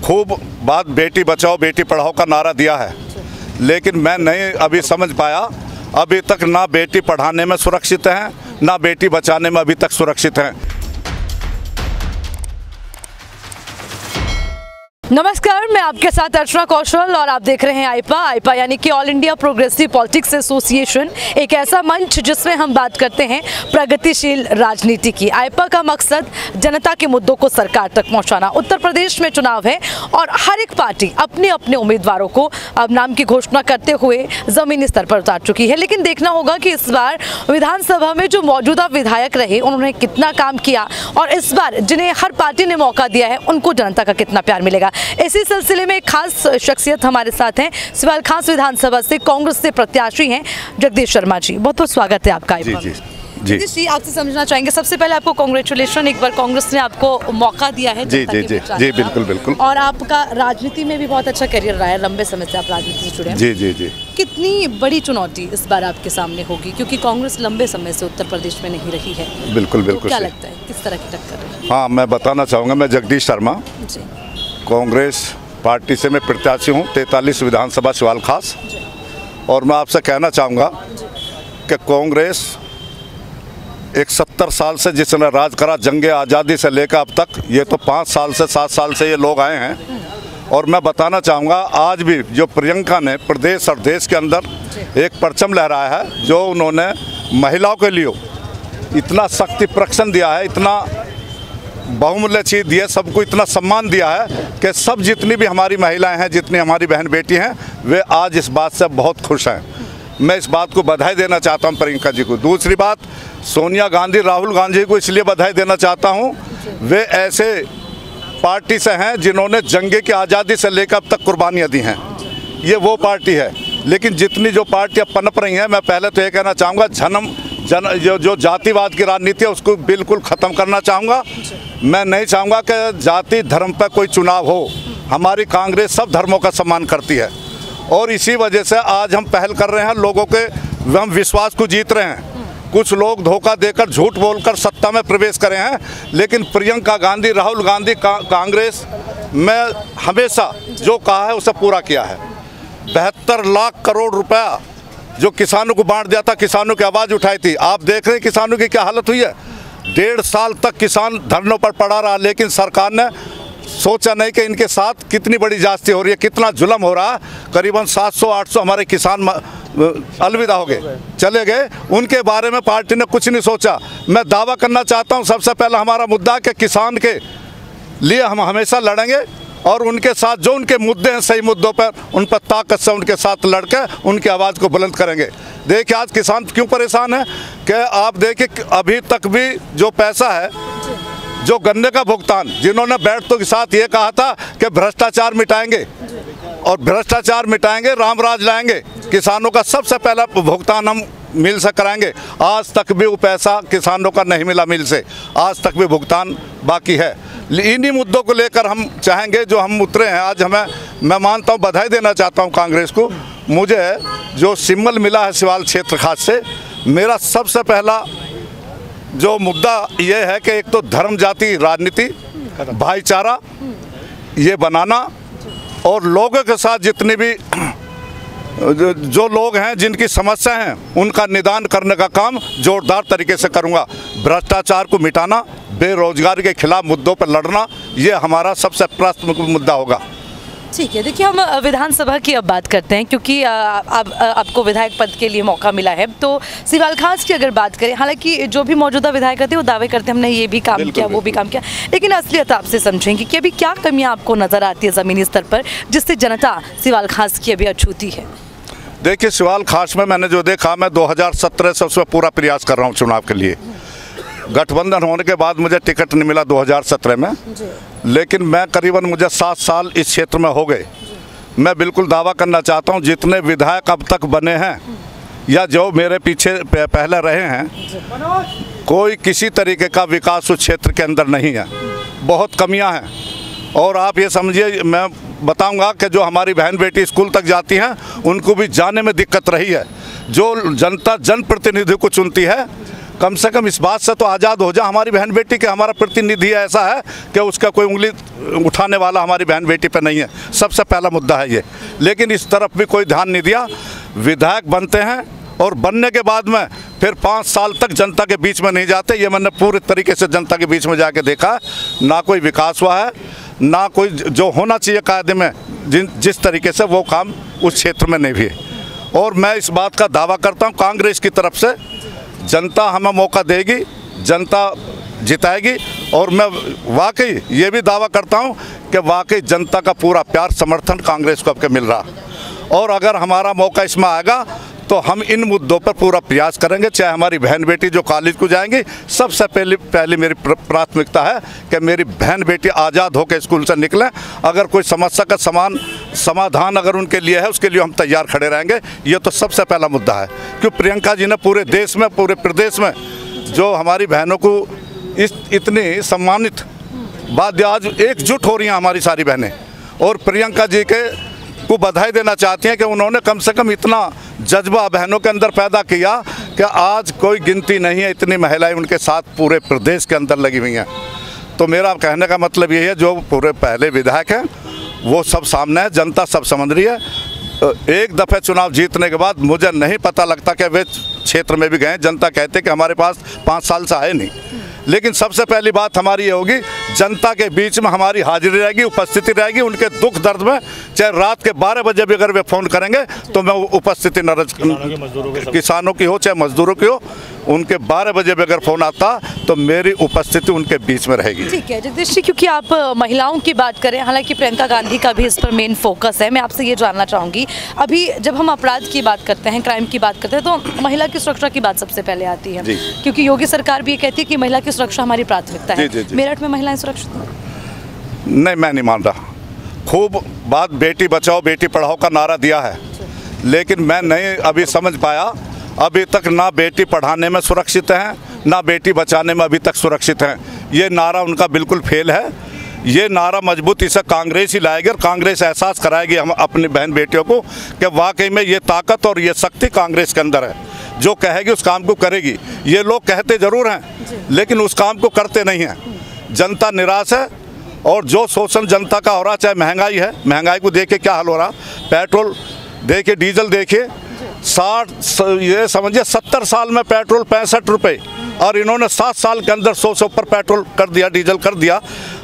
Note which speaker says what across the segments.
Speaker 1: खूब बात बेटी बचाओ बेटी पढ़ाओ का नारा दिया है, लेकिन मैं नहीं अभी समझ पाया, अभी तक ना बेटी पढ़ाने में सुरक्षित हैं ना बेटी बचाने में अभी तक सुरक्षित हैं।
Speaker 2: नमस्कार, मैं आपके साथ अर्चना कौशल और आप देख रहे हैं आईपा यानी कि all India progressive politics association, एक ऐसा मंच जिसमें हम बात करते हैं प्रगतिशील राजनीति की। आईपा का मकसद जनता के मुद्दों को सरकार तक पहुंचाना। उत्तर प्रदेश में चुनाव है और हर एक पार्टी अपने अपने उम्मीदवारों को अब नाम की घोषणा करते हुए जमीनी स्तर पर उतार चुकी है, लेकिन देखना होगा कि इस बार विधानसभा में जो मौजूदा विधायक रहे उन्होंने कितना काम किया और इस बार जिन्हें हर पार्टी ने मौका दिया है उनको जनता का कितना प्यार मिलेगा। इसी सिलसिले में एक खास शख्सियत हमारे साथ हैं। सिवाल खास विधानसभा से कांग्रेस से प्रत्याशी हैं जगदीश शर्मा जी, बहुत बहुत स्वागत है आपका। जी, आपसे समझना चाहेंगे, सबसे पहले आपको कांग्रेचुलेशन, एक बार कांग्रेस ने आपको मौका दिया है।
Speaker 1: जी जी जी जी बिल्कुल बिल्कुल।
Speaker 2: और आपका राजनीति में भी बहुत अच्छा करियर रहा है, लंबे समय से आप राजनीति से जुड़े हैं।
Speaker 1: जी जी जी।
Speaker 2: कितनी बड़ी चुनौती इस बार आपके सामने होगी, क्योंकि कांग्रेस लंबे समय से उत्तर प्रदेश में नहीं रही है?
Speaker 1: बिल्कुल बिल्कुल।
Speaker 2: क्या लगता है किस तरह की टक्कर है?
Speaker 1: हाँ, मैं बताना चाहूँगा, मैं जगदीश शर्मा कांग्रेस पार्टी से मैं प्रत्याशी हूँ 43 विधानसभा सिवाल खास, और मैं आपसे कहना चाहूँगा कि कांग्रेस एक 70 साल से जिसने राज करा, जंगे आज़ादी से लेकर अब तक, ये तो 5 साल से 7 साल से ये लोग आए हैं। और मैं बताना चाहूँगा आज भी जो प्रियंका ने प्रदेश और देश के अंदर एक परचम लहराया है, जो उन्होंने महिलाओं के लिए इतना शक्ति प्रदर्शन दिया है, इतना बहुमूल्य चीज़ दी है, सबको इतना सम्मान दिया है कि सब जितनी भी हमारी महिलाएं हैं, जितनी हमारी बहन बेटी हैं, वे आज इस बात से बहुत खुश हैं। मैं इस बात को बधाई देना चाहता हूं प्रियंका जी को। दूसरी बात, सोनिया गांधी, राहुल गांधी को इसलिए बधाई देना चाहता हूं, वे ऐसे पार्टी से हैं जिन्होंने जंगे की आज़ादी से लेकर अब तक कुर्बानियाँ दी हैं। ये वो पार्टी है। लेकिन जितनी जो पार्टियाँ पनप रही हैं, मैं पहले तो ये कहना चाहूँगा, जो जातिवाद की राजनीति है उसको बिल्कुल ख़त्म करना चाहूँगा। मैं नहीं चाहूँगा कि जाति धर्म पर कोई चुनाव हो। हमारी कांग्रेस सब धर्मों का सम्मान करती है और इसी वजह से आज हम पहल कर रहे हैं, लोगों के हम विश्वास को जीत रहे हैं। कुछ लोग धोखा देकर, झूठ बोलकर सत्ता में प्रवेश करे हैं, लेकिन प्रियंका गांधी, राहुल गांधी, कांग्रेस में हमेशा जो कहा है उसे पूरा किया है। 72 लाख करोड़ रुपया जो किसानों को बांट दिया था, किसानों की आवाज़ उठाई थी। आप देख रहे हैं किसानों की क्या हालत हुई है। 1.5 साल तक किसान धरनों पर पड़ा रहा, लेकिन सरकार ने सोचा नहीं कि इनके साथ कितनी बड़ी ज्यादती हो रही है, कितना जुल्म हो रहा है। करीबन 700-800 हमारे किसान अलविदा हो गए, चले गए। उनके बारे में पार्टी ने कुछ नहीं सोचा। मैं दावा करना चाहता हूं, सबसे पहला हमारा मुद्दा है कि किसान के लिए हम हमेशा लड़ेंगे और उनके साथ जो उनके मुद्दे हैं, सही मुद्दों पर उन पर ताकत से उनके साथ लड़कर उनकी आवाज़ को बुलंद करेंगे। देखिए आज किसान क्यों परेशान है कि आप देखिए अभी तक भी जो पैसा है, जो गन्ने का भुगतान, जिन्होंने बैठकों के साथ ये कहा था कि भ्रष्टाचार मिटाएंगे और भ्रष्टाचार मिटाएंगे, रामराज लाएंगे, किसानों का सबसे पहला भुगतान हम मिल से कराएंगे, आज तक भी वो पैसा किसानों का नहीं मिला मिल से, आज तक भी भुगतान बाकी है। इन्हीं मुद्दों को लेकर हम चाहेंगे, जो हम उतरे हैं आज। मैं मानता हूँ, बधाई देना चाहता हूँ कांग्रेस को। मुझे जो सिंबल मिला है सिवाल क्षेत्र खास से, मेरा सबसे पहला जो मुद्दा ये है कि एक तो धर्म जाति राजनीति, भाईचारा ये बनाना और लोगों के साथ जितनी भी जो लोग हैं जिनकी समस्या हैं उनका निदान करने का काम जोरदार तरीके से करूंगा। भ्रष्टाचार को मिटाना, बेरोजगारी के खिलाफ मुद्दों पर लड़ना, ये हमारा सबसे प्राथमिक मुद्दा होगा।
Speaker 2: ठीक है, देखिए हम विधानसभा की अब बात करते हैं, क्योंकि आपको विधायक पद के लिए मौका मिला है। तो सिवाल खास की अगर बात करें, हालांकि जो भी मौजूदा विधायक थे वो दावे करते हैं हमने ये भी काम किया, वो भी काम किया, लेकिन असलियत आपसे समझेंगे कि अभी क्या कमियां आपको नज़र आती है ज़मीनी स्तर पर, जिससे जनता सिवाल खास की अभी अछूती है?
Speaker 1: देखिए सिवाल खास में मैंने जो देखा, मैं 2017 से उसमें पूरा प्रयास कर रहा हूँ चुनाव के लिए। गठबंधन होने के बाद मुझे टिकट नहीं मिला 2017 में, लेकिन मैं करीबन मुझे 7 साल इस क्षेत्र में हो गए। मैं बिल्कुल दावा करना चाहता हूं, जितने विधायक अब तक बने हैं या जो मेरे पीछे पहले रहे हैं, कोई किसी तरीके का विकास उस क्षेत्र के अंदर नहीं है, बहुत कमियां हैं। और आप ये समझिए, मैं बताऊंगा कि जो हमारी बहन बेटी स्कूल तक जाती हैं उनको भी जाने में दिक्कत रही है। जो जनता जनप्रतिनिधि को चुनती है, कम से कम इस बात से तो आज़ाद हो जाए हमारी बहन बेटी के हमारा प्रतिनिधि ऐसा है कि उसका कोई उंगली उठाने वाला हमारी बहन बेटी पे नहीं है। सबसे पहला मुद्दा है ये। लेकिन इस तरफ भी कोई ध्यान नहीं दिया। विधायक बनते हैं और बनने के बाद में फिर 5 साल तक जनता के बीच में नहीं जाते। ये मैंने पूरे तरीके से जनता के बीच में जाके देखा। ना कोई विकास हुआ है, ना कोई जो होना चाहिए कायदे में जिस तरीके से वो काम उस क्षेत्र में नहीं भी है। और मैं इस बात का दावा करता हूँ कांग्रेस की तरफ से जनता हमें मौका देगी, जनता जिताएगी। और मैं वाकई ये भी दावा करता हूँ कि वाकई जनता का पूरा प्यार समर्थन कांग्रेस को अब के मिल रहा। और अगर हमारा मौका इसमें आएगा तो हम इन मुद्दों पर पूरा प्रयास करेंगे। चाहे हमारी बहन बेटी जो कॉलेज को जाएंगी, सबसे पहली मेरी प्राथमिकता है कि मेरी बहन बेटी आज़ाद होकर स्कूल से निकलें। अगर कोई समस्या का समाधान अगर उनके लिए है, उसके लिए हम तैयार खड़े रहेंगे। ये तो सबसे पहला मुद्दा है। क्योंकि प्रियंका जी ने पूरे देश में, पूरे प्रदेश में जो हमारी बहनों को इतनी सम्मानित बात, आज एकजुट हो रही हैं हमारी सारी बहनें और प्रियंका जी को बधाई देना चाहती हैं कि उन्होंने कम से कम इतना जज्बा बहनों के अंदर पैदा किया कि आज कोई गिनती नहीं है, इतनी महिलाएं उनके साथ पूरे प्रदेश के अंदर लगी हुई हैं। तो मेरा कहने का मतलब ये है, जो पूरे पहले विधायक हैं वो सब सामने है, जनता सब समझ रही है। एक दफ़े चुनाव जीतने के बाद मुझे नहीं पता लगता कि वे क्षेत्र में भी गए। जनता कहते कि हमारे पास 5 साल से आए नहीं। लेकिन सबसे पहली बात हमारी ये होगी, जनता के बीच में हमारी हाजिरी रहेगी, उपस्थिति रहेगी। उनके दुख दर्द में चाहे रात के 12 बजे भी अगर वे फ़ोन करेंगे तो मैं उपस्थिति किसानों की हो चाहे मजदूरों की हो, उनके 12 बजे भी अगर फ़ोन आता तो मेरी उपस्थिति उनके बीच में रहेगी।
Speaker 2: ठीक है जगदीश जी, क्योंकि आप महिलाओं की बात करें, हालांकि प्रियंका गांधी का भी इस पर मेन फोकस है। मैं आपसे ये जानना चाहूँगी, अभी जब हम अपराध की बात करते हैं, क्राइम की बात करते हैं, तो महिला की सुरक्षा की बात सबसे पहले आती है। क्योंकि योगी सरकार भी ये कहती है कि महिला की सुरक्षा हमारी प्राथमिकता है। मेरठ में महिलाएं सुरक्षित
Speaker 1: नहीं, मैं नहीं मान रहा। खूब बात बेटी बचाओ बेटी पढ़ाओ का नारा दिया है, लेकिन मैं नहीं अभी समझ पाया। अभी तक ना बेटी पढ़ाने में सुरक्षित हैं, ना बेटी बचाने में अभी तक सुरक्षित हैं। ये नारा उनका बिल्कुल फेल है। ये नारा मजबूती से कांग्रेस ही लाएगी और कांग्रेस एहसास कराएगी हम अपनी बहन बेटियों को कि वाकई में ये ताकत और ये शक्ति कांग्रेस के अंदर है। जो कहेगी उस काम को करेगी। ये लोग कहते ज़रूर हैं लेकिन उस काम को करते नहीं हैं। जनता निराश है और जो शोषण जनता का हो रहा, चाहे महंगाई है, महंगाई को देखिए क्या हाल हो रहा। पेट्रोल देखिए, डीजल देखिए, 60 ये समझिए 70 साल में पेट्रोल 65 रुपये और इन्होंने 7 साल के अंदर 100 से ऊपर पेट्रोल कर दिया, डीजल कर दिया।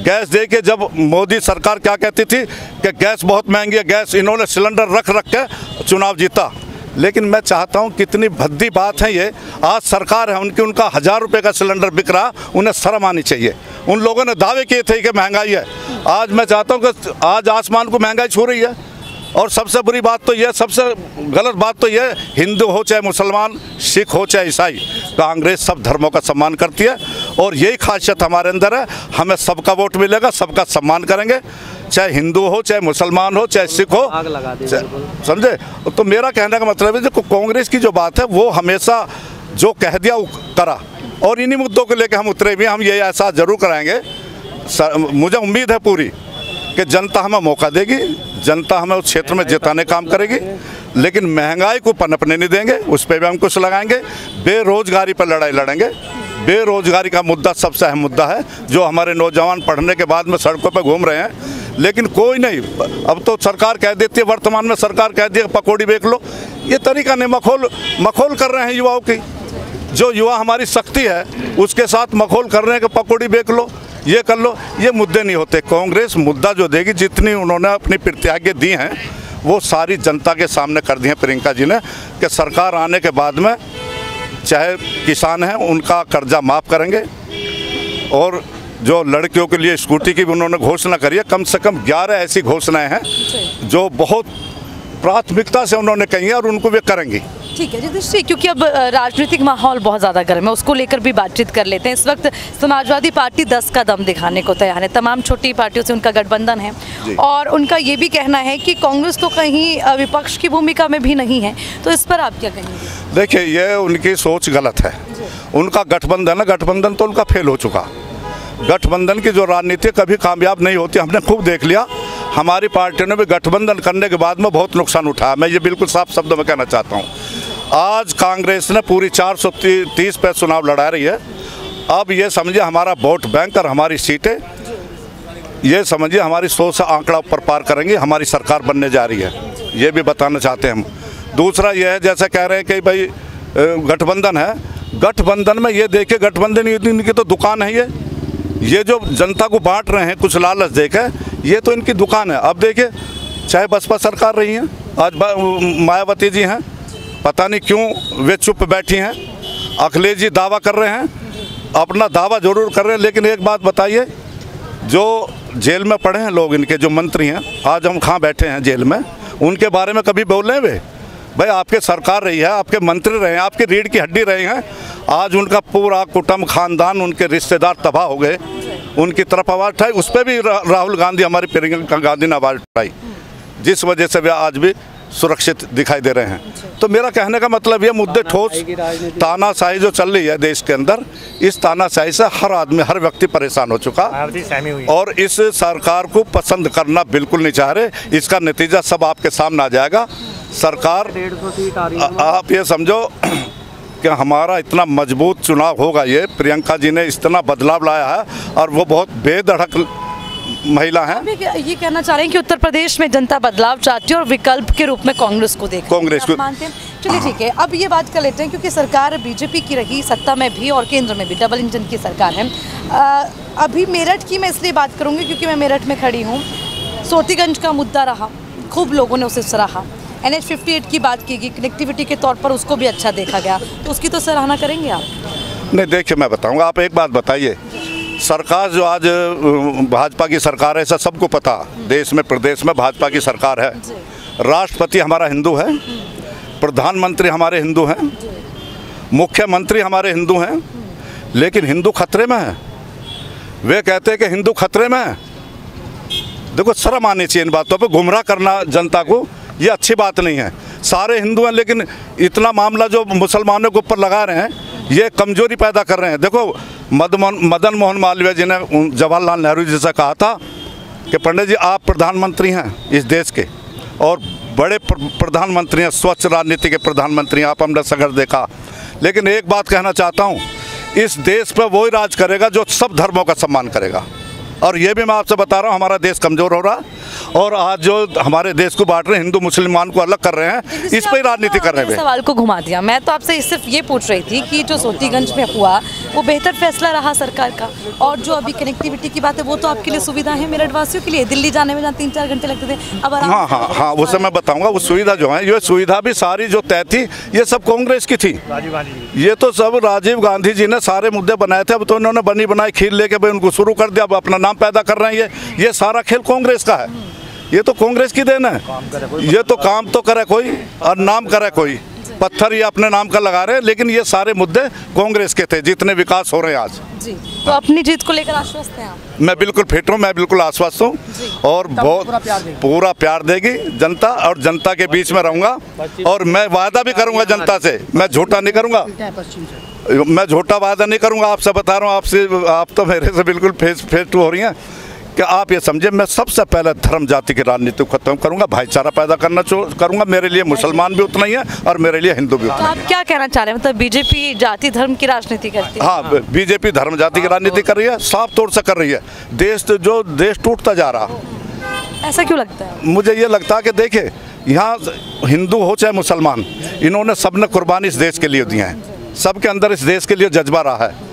Speaker 1: गैस देखिए, जब मोदी सरकार क्या कहती थी कि गैस बहुत महंगी है, गैस इन्होंने सिलेंडर रख के चुनाव जीता। लेकिन मैं चाहता हूं, कितनी भद्दी बात है ये। आज सरकार है उनका 1000 रुपये का सिलेंडर बिक रहा, उन्हें शर्म आनी चाहिए। उन लोगों ने दावे किए थे कि महंगाई है, आज मैं चाहता हूं कि आज आसमान को महंगाई छू रही है। और सबसे बुरी बात तो यह, सबसे गलत बात तो यह, हिंदू हो चाहे मुसलमान, सिख हो चाहे ईसाई, कांग्रेस सब धर्मों का सम्मान करती है और यही खासियत हमारे अंदर है। हमें सबका वोट मिलेगा, सबका सम्मान करेंगे, चाहे हिंदू हो चाहे मुसलमान हो चाहे सिख हो, समझे। तो मेरा कहने का मतलब है जो कांग्रेस की जो बात है वो हमेशा जो कह दिया वो करा, और इन्हीं मुद्दों को लेकर हम उतरे भी। हम ये एहसास जरूर कराएंगे। मुझे उम्मीद है पूरी कि जनता हमें मौका देगी, जनता हमें उस क्षेत्र में जिताने काम करेगी, लेकिन महंगाई को पनपने नहीं देंगे, उस पर भी हम कुछ लगाएंगे। बेरोजगारी पर लड़ाई लड़ेंगे। बेरोजगारी का मुद्दा सबसे अहम मुद्दा है, जो हमारे नौजवान पढ़ने के बाद में सड़कों पर घूम रहे हैं, लेकिन कोई नहीं। अब तो सरकार कह देती है, वर्तमान में सरकार कह दी है पकौड़ी बेच लो। ये तरीका नहीं, मखौल कर रहे हैं युवाओं की। जो युवा हमारी शक्ति है उसके साथ मखौल कर रहे हैं कि पकौड़ी बेच लो, ये कर लो। ये मुद्दे नहीं होते। कांग्रेस मुद्दा जो देगी, जितनी उन्होंने अपनी प्रतिज्ञा दी हैं वो सारी जनता के सामने कर दी हैं प्रियंका जी ने, कि सरकार आने के बाद में चाहे किसान हैं उनका कर्जा माफ़ करेंगे, और जो लड़कियों के लिए स्कूटी की भी उन्होंने घोषणा करी है। कम से कम 11 ऐसी घोषणाएं हैं जो बहुत प्राथमिकता से उन्होंने कही है और उनको वे करेंगी।
Speaker 2: ठीक है जगदीश जी, क्योंकि अब राजनीतिक माहौल बहुत ज़्यादा गर्म है, उसको लेकर भी बातचीत कर लेते हैं। इस वक्त समाजवादी पार्टी 10 का दम दिखाने को तैयार है। तमाम छोटी पार्टियों से उनका गठबंधन है और उनका ये भी कहना है कि कांग्रेस तो कहीं विपक्ष की भूमिका में भी नहीं है। तो इस पर आप क्या कहेंगे?
Speaker 1: देखिए, ये उनकी सोच गलत है। उनका गठबंधन है, गठबंधन तो उनका फेल हो चुका। गठबंधन की जो राजनीति कभी कामयाब नहीं होती, हमने खूब देख लिया। हमारी पार्टी ने भी गठबंधन करने के बाद में बहुत नुकसान उठाया। मैं ये बिल्कुल साफ शब्दों में कहना चाहता हूँ। आज कांग्रेस ने पूरी 430 पे चुनाव लड़ा रही है। अब ये समझिए हमारा वोट बैंक और हमारी सीटें, ये समझिए हमारी 100 से आंकड़ा ऊपर पार करेंगे, हमारी सरकार बनने जा रही है, ये भी बताना चाहते हैं हम। दूसरा ये है, जैसे कह रहे हैं कि भाई गठबंधन है, गठबंधन में ये देखिए गठबंधन इनकी तो दुकान है, ये जो जनता को बांट रहे हैं कुछ लालच देकर, ये तो इनकी दुकान है। अब देखिए चाहे बसपा सरकार रही है, आज मायावती जी हैं, पता नहीं क्यों वे चुप बैठी हैं। अखिलेश जी दावा कर रहे हैं, अपना दावा जरूर कर रहे हैं, लेकिन एक बात बताइए, जो जेल में पड़े हैं लोग, इनके जो मंत्री हैं, आज हम कहाँ बैठे हैं जेल में, उनके बारे में कभी बोल रहे हैं वे? भाई आपके सरकार रही है, आपके मंत्री रहे हैं, आपकी रीढ़ की हड्डी रहे हैं, आज उनका पूरा कुटुंब खानदान, उनके रिश्तेदार तबाह हो गए, उनकी तरफ आवाज़ उठाई। उस पर भी राहुल गांधी, हमारी प्रियंका गांधी ने आवाज़ उठाई, जिस वजह से वे आज भी सुरक्षित दिखाई दे रहे हैं। तो मेरा कहने का मतलब ये मुद्दे ठोस, तानाशाही जो चल रही है देश के अंदर, इस तानाशाही से हर आदमी, हर व्यक्ति परेशान हो चुका, और इस सरकार को पसंद करना बिल्कुल नहीं चाह रहे। इसका नतीजा सब आपके सामने आ जाएगा। सरकार, आप ये समझो कि हमारा इतना मजबूत चुनाव होगा, ये प्रियंका जी ने इतना बदलाव लाया है, और वो बहुत बेधड़क महिला हैं।
Speaker 2: ये कहना चाह रहे हैं कि उत्तर प्रदेश में जनता बदलाव चाहती है और विकल्प के रूप में कांग्रेस को देखती है।
Speaker 1: कांग्रेस को
Speaker 2: मानते हैं? चलिए ठीक है, अब ये बात कर लेते हैं, क्योंकि सरकार बीजेपी की रही सत्ता में भी और केंद्र में भी, डबल इंजन की सरकार है। अभी मेरठ की मैं इसलिए बात करूँगी क्योंकि मैं मेरठ में खड़ी हूँ। सोतीगंज का मुद्दा रहा, खूब लोगों ने उसे सराहा। NH-58 की बात की गई, कनेक्टिविटी के तौर पर उसको भी अच्छा देखा गया, तो उसकी तो सराहना करेंगे आप?
Speaker 1: नहीं, देखिए मैं बताऊंगा, आप एक बात बताइए, सरकार जो आज भाजपा की सरकार है, ऐसा सबको पता, देश में प्रदेश में भाजपा की सरकार है, राष्ट्रपति हमारा हिंदू है, प्रधानमंत्री हमारे हिंदू हैं, मुख्यमंत्री हमारे हिंदू हैं, लेकिन हिंदू खतरे में है। वे कहते हैं कि हिंदू खतरे में है। देखो, शर्म आनी चाहिए इन बातों पर, गुमराह करना जनता को ये अच्छी बात नहीं है। सारे हिंदू हैं, लेकिन इतना मामला जो मुसलमानों के ऊपर लगा रहे हैं, ये कमजोरी पैदा कर रहे हैं। देखो, मदन मोहन मालवीय जी ने जवाहरलाल नेहरू जी से कहा था कि पंडित जी आप प्रधानमंत्री हैं इस देश के, और बड़े प्रधानमंत्री हैं, स्वच्छ राजनीति के प्रधानमंत्री हैं, आप हमने सगर देखा। लेकिन एक बात कहना चाहता हूँ, इस देश पर वही राज करेगा जो सब धर्मों का सम्मान करेगा, और ये भी मैं आपसे बता रहा हूँ, हमारा देश कमज़ोर हो रहा है, और आज जो हमारे देश को बांट रहे हैं, हिंदू मुसलमान को अलग कर रहे हैं, इस पर ही राजनीति कर रहे हैं।
Speaker 2: सवाल को घुमा दिया। मैं तो आपसे सिर्फ ये पूछ रही थी कि जो सोतीगंज में हुआ वो बेहतर फैसला रहा सरकार का, और जो अभी कनेक्टिविटी की बात है वो तो आपके लिए सुविधा है, मेरठ वासियों के लिए दिल्ली जाने में जहाँ 3-4 घंटे लगते थे, अब
Speaker 1: हाँ, उसे मैं बताऊँगा। वो सुविधा जो है, ये सुविधा भी सारी जो तय थी, ये सब कांग्रेस की थी। ये तो सब राजीव गांधी जी ने सारे मुद्दे बनाए थे, अब तो इन्होंने बनी बनाई खीर लेके भाई उनको शुरू कर दिया, अब अपना नाम पैदा कर रहे हैं। ये सारा खेल कांग्रेस का है, ये तो कांग्रेस की देन है। ये तो काम तो करे कोई और नाम करे कोई, पत्थर ये अपने नाम का लगा रहे हैं, लेकिन ये सारे मुद्दे कांग्रेस के थे, जितने विकास हो रहे हैं आज
Speaker 2: जी। तो अपनी जीत को लेकर आश्वस्त हैं आप?
Speaker 1: मैं बिल्कुल फिट हूँ, मैं बिल्कुल आश्वस्त हूँ, और बहुत पूरा प्यार देगी जनता, और जनता के बीच में रहूँगा, और मैं वादा भी करूँगा जनता से, मैं झूठा नहीं करूँगा, मैं झूठा वादा नहीं करूँगा। आपसे बता रहा हूँ, आपसे, आप तो मेरे से बिल्कुल फेस टू हो रही हैं कि आप ये समझे, मैं सबसे पहले धर्म जाति की राजनीति को खत्म करूंगा, भाईचारा पैदा करना करूंगा। मेरे लिए मुसलमान भी उतना ही है और मेरे लिए हिंदू भी उतना ही है।
Speaker 2: आप क्या कहना चाह रहे हैं, मतलब बीजेपी जाति धर्म की राजनीति करती है?
Speaker 1: हाँ, बीजेपी धर्म जाति की राजनीति कर रही है, साफ तौर से कर रही है। देश टूटता जा रहा,
Speaker 2: ऐसा क्यों लगता है?
Speaker 1: मुझे ये लगता है कि देखिए, यहाँ हिंदू हो चाहे मुसलमान, इन्होंने सबने कुर्बानी इस देश के लिए दी है, सबके अंदर इस देश के लिए जज्बा रहा है,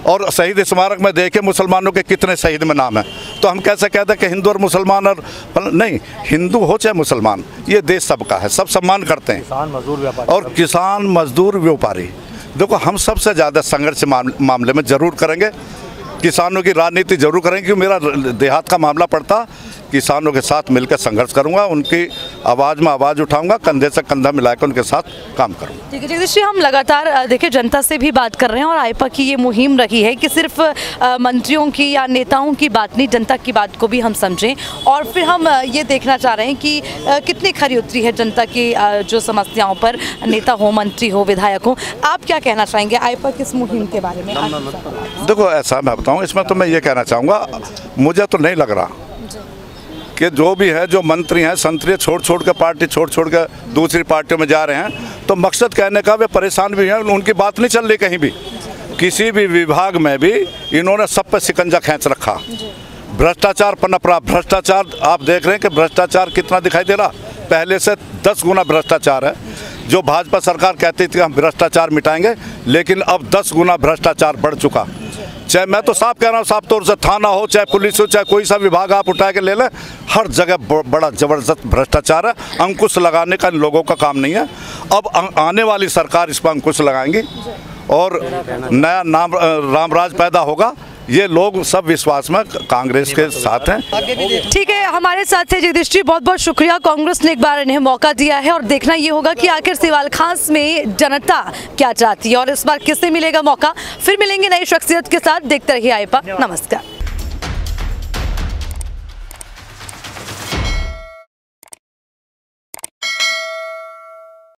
Speaker 1: और शहीद स्मारक में देखे मुसलमानों के कितने शहीद में नाम है। तो हम कैसे कहते हैं कि हिंदू और मुसलमान, और नहीं, हिंदू हो चाहे मुसलमान, ये देश सबका है, सब सम्मान करते हैं।
Speaker 3: किसान मजदूर व्यापारी,
Speaker 1: और किसान मजदूर व्यापारी, देखो हम सबसे ज़्यादा संघर्ष मामले में ज़रूर करेंगे, किसानों की राजनीति जरूर करेंगे, क्योंकि मेरा देहात का मामला पड़ता, किसानों के साथ मिलकर संघर्ष करूंगा, उनकी आवाज़ में आवाज़ उठाऊंगा, कंधे से कंधा मिलाकर उनके साथ काम करूंगा।
Speaker 2: ठीक है जगदीश जी, हम लगातार देखिए जनता से भी बात कर रहे हैं, और आईपा की ये मुहिम रही है कि सिर्फ मंत्रियों की या नेताओं की बात नहीं, जनता की बात को भी हम समझें, और फिर हम ये देखना चाह रहे हैं कि कितनी खरी उतरी है जनता की जो समस्याओं पर, नेता हो, मंत्री हो, विधायक हो। आप क्या कहना चाहेंगे आईपा की इस मुहिम के बारे में?
Speaker 1: देखो, ऐसा मैं बताऊँ, इसमें तो मैं ये कहना चाहूँगा, मुझे तो नहीं लग रहा कि जो भी है, जो मंत्री हैं संतरी छोड़ के पार्टी छोड़ के दूसरी पार्टियों में जा रहे हैं, तो मकसद कहने का वे परेशान भी हैं, उनकी बात नहीं चल रही कहीं भी। किसी भी विभाग में भी इन्होंने सब पे शिकंजा खींच रखा। भ्रष्टाचार पनप रहा। भ्रष्टाचार आप देख रहे हैं कि भ्रष्टाचार कितना दिखाई दे रहा, पहले से 10 गुना भ्रष्टाचार है। जो भाजपा सरकार कहती थी हम भ्रष्टाचार मिटाएंगे, लेकिन अब 10 गुना भ्रष्टाचार बढ़ चुका। चाहे मैं तो साफ कह रहा हूँ, साफ तौर से थाना हो, चाहे पुलिस हो, चाहे कोई सा विभाग आप उठा के ले लें, हर जगह बड़ा ज़बरदस्त भ्रष्टाचार है। अंकुश लगाने का इन लोगों का काम नहीं है। अब आने वाली सरकार इस पर अंकुश लगाएंगी और नया नाम रामराज पैदा होगा। ये लोग सब विश्वास में कांग्रेस के साथ हैं।
Speaker 2: ठीक है, हमारे साथ थे जगदीश जी, बहुत बहुत शुक्रिया। कांग्रेस ने एक बार इन्हें मौका दिया है और देखना ये होगा कि आखिर सिवाल खास में जनता क्या चाहती है और इस बार किसे मिलेगा मौका। फिर मिलेंगे नई शख्सियत के साथ। देखते रहिए आइपा। नमस्कार।